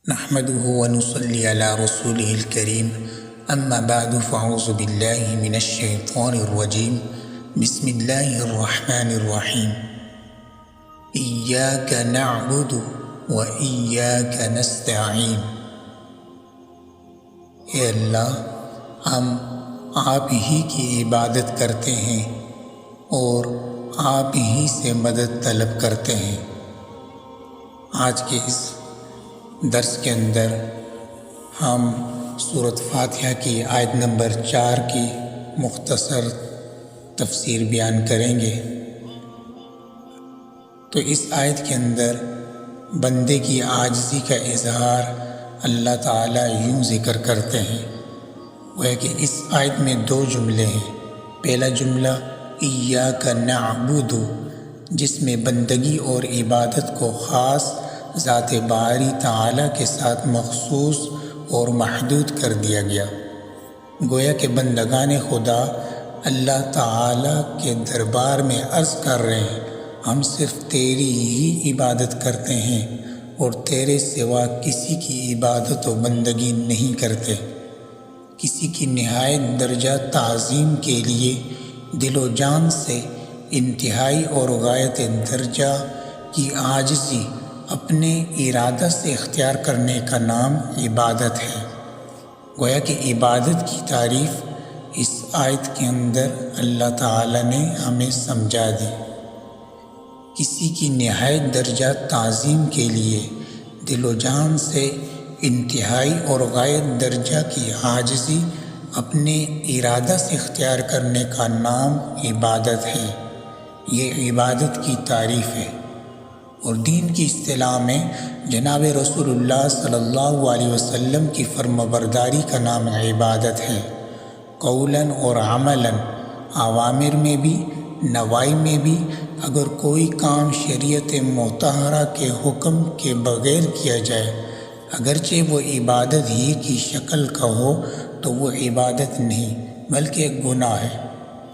نحمده ونصلي على رسوله الكريم اما بعد فاعوذ بالله من الشيطان الرجيم بسم الله الرحمن الرحيم إياك نعبد وإياك نستعين۔ اے اللہ، ہم آپ ہی کی عبادت کرتے ہیں اور آپ ہی سے مدد طلب کرتے ہیں۔ آج کے اس درس کے اندر ہم سورۃ فاتحہ کی آیت نمبر 4 کی مختصر تفسیر بیان کریں گے۔ تو اس آیت کے اندر بندے کی عاجزی کا اظہار اللہ تعالیٰ یوں ذکر کرتے ہیں، وہ ہے کہ اس آیت میں 2 جملے ہیں۔ پہلا جملہ ایاک نعبد، جس میں بندگی اور عبادت کو خاص ذات باری تعالیٰ کے ساتھ مخصوص اور محدود کر دیا گیا، گویا کہ بندگان خدا اللہ تعالیٰ کے دربار میں عرض کر رہے ہیں، ہم صرف تیری ہی عبادت کرتے ہیں اور تیرے سوا کسی کی عبادت و بندگی نہیں کرتے۔ کسی کی نہایت درجہ تعظیم کے لیے دل و جان سے انتہائی اور غایت درجہ کی عاجزی اپنے ارادہ سے اختیار کرنے کا نام عبادت ہے۔ گویا کہ عبادت کی تعریف اس آیت کے اندر اللہ تعالیٰ نے ہمیں سمجھا دی۔ کسی کی نہایت درجہ تعظیم کے لیے دل و جان سے انتہائی اور غایت درجہ کی عاجزی اپنے ارادہ سے اختیار کرنے کا نام عبادت ہے۔ یہ عبادت کی تعریف ہے، اور دین کی اصطلاح میں جناب رسول اللہ صلی اللہ علیہ وسلم کی فرمانبرداری کا نام عبادت ہے۔ قولاً اور عملاً، اوامر میں بھی نواہی میں بھی اگر کوئی کام شریعت مطہرہ کے حکم کے بغیر کیا جائے، اگرچہ وہ عبادت ہی کی شکل کا ہو، تو وہ عبادت نہیں بلکہ ایک گناہ ہے۔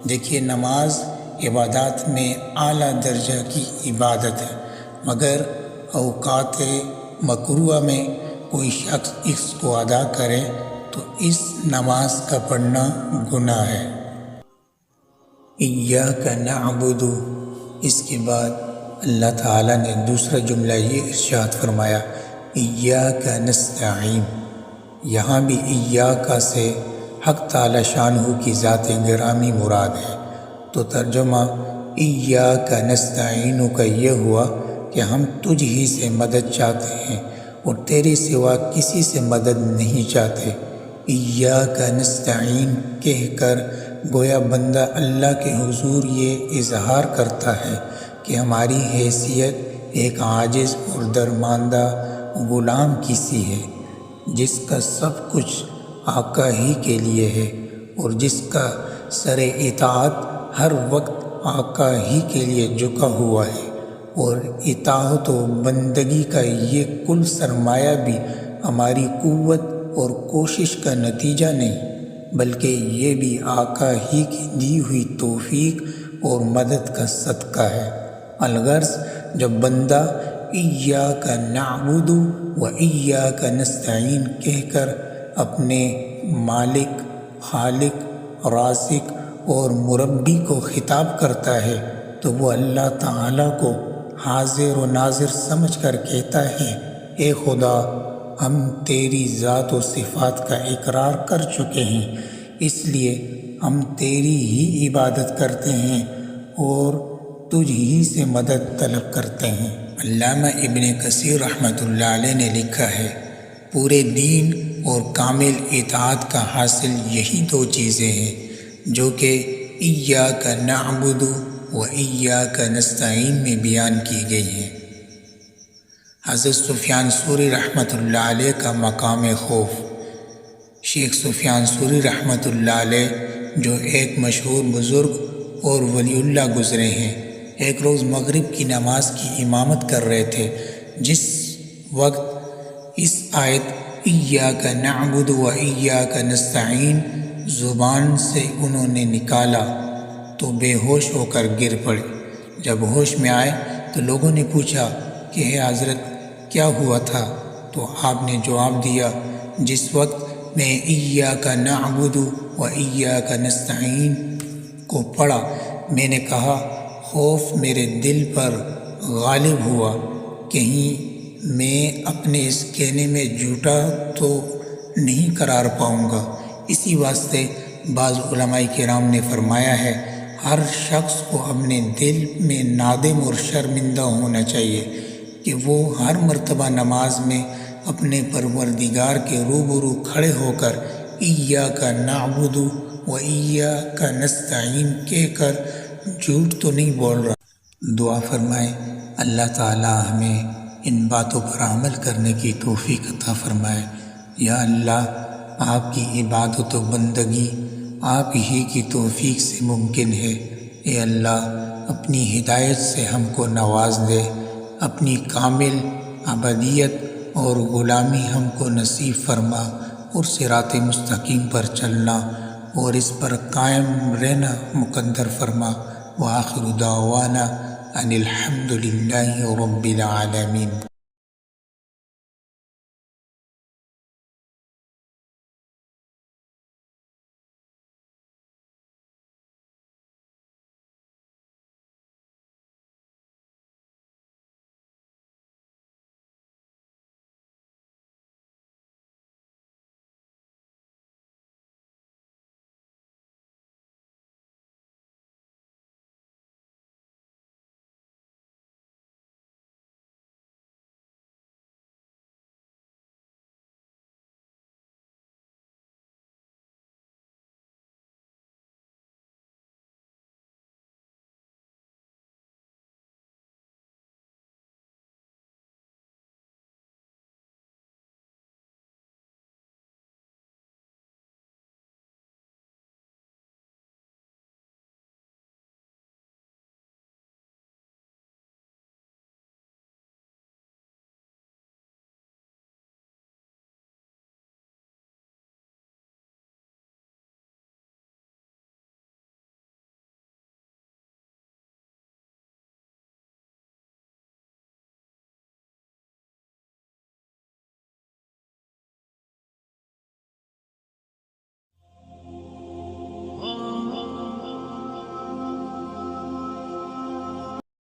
دیکھیے، نماز عبادات میں اعلیٰ درجہ کی عبادت ہے، مگر اوقات مکروہ میں کوئی شخص اس کو ادا کرے تو اس نماز کا پڑھنا گناہ ہے۔ ایاک نعبد، اس کے بعد اللہ تعالیٰ نے دوسرا جملہ یہ ارشاد فرمایا ایاک نستعین۔ یہاں بھی ایاک سے حق تعالی شانہ کی ذات گرامی مراد ہے، تو ترجمہ ایاک نستعین کا یہ ہوا کہ ہم تجھ ہی سے مدد چاہتے ہیں اور تیرے سوا کسی سے مدد نہیں چاہتے۔ ایاک نستعین کہہ کر گویا بندہ اللہ کے حضور یہ اظہار کرتا ہے کہ ہماری حیثیت ایک عاجز اور درماندہ غلام کی سی ہے، جس کا سب کچھ آقا ہی کے لیے ہے اور جس کا سر اطاعت ہر وقت آقا ہی کے لیے جھکا ہوا ہے، اور اطاعت و بندگی کا یہ کل سرمایہ بھی ہماری قوت اور کوشش کا نتیجہ نہیں، بلکہ یہ بھی آقا ہی کی دی ہوئی توفیق اور مدد کا صدقہ ہے۔ الغرض، جب بندہ ایاک نعبد و ایاک نستعین کہہ کر اپنے مالک، خالق، رازق اور مربی کو خطاب کرتا ہے تو وہ اللہ تعالیٰ کو حاضر و ناظر سمجھ کر کہتا ہے، اے خدا، ہم تیری ذات و صفات کا اقرار کر چکے ہیں، اس لیے ہم تیری ہی عبادت کرتے ہیں اور تجھ ہی سے مدد طلب کرتے ہیں۔ علامہ ابن کثیر رحمۃ اللہ علیہ نے لکھا ہے، پورے دین اور کامل اطاعت کا حاصل یہی 2 چیزیں ہیں جو کہ ایاک نعبد و ایاک نستعین میں بیان کی گئی ہیں۔ حضرت سفیان ثوری رحمۃ اللہ علیہ کا مقام خوف۔ شیخ سفیان ثوری رحمۃ اللہ علیہ جو ایک مشہور بزرگ اور ولی اللہ گزرے ہیں، ایک روز مغرب کی نماز کی امامت کر رہے تھے، جس وقت اس آیت ایاک نعبد و ایاک نستعین زبان سے انہوں نے نکالا تو بے ہوش ہو کر گر پڑے۔ جب ہوش میں آئے تو لوگوں نے پوچھا کہ اے حضرت، کیا ہوا تھا؟ تو آپ نے جواب دیا، جس وقت میں ایاک نعبد و ایاک نستعین کو پڑھا میں نے کہا خوف میرے دل پر غالب ہوا، کہیں میں اپنے اس کہنے میں جھوٹا تو نہیں قرار پاؤں گا۔ اسی واسطے بعض علماء کرام نے فرمایا ہے ہر شخص کو اپنے دل میں نادم اور شرمندہ ہونا چاہیے کہ وہ ہر مرتبہ نماز میں اپنے پروردگار کے روبرو کھڑے ہو کر ایاک نعبد و ایاک نستعین کہہ کر جھوٹ تو نہیں بول رہا۔ دعا فرمائیں اللہ تعالی ہمیں ان باتوں پر عمل کرنے کی توفیق عطا فرمائے۔ یا اللہ، آپ کی عبادت و بندگی آپ ہی کی توفیق سے ممکن ہے۔ اے اللہ، اپنی ہدایت سے ہم کو نواز دے، اپنی کامل عبادیت اور غلامی ہم کو نصیب فرما اور صراط مستقیم پر چلنا اور اس پر قائم رہنا مقدر فرما۔ وآخر دعوانا ان الحمد للہ رب العالمین۔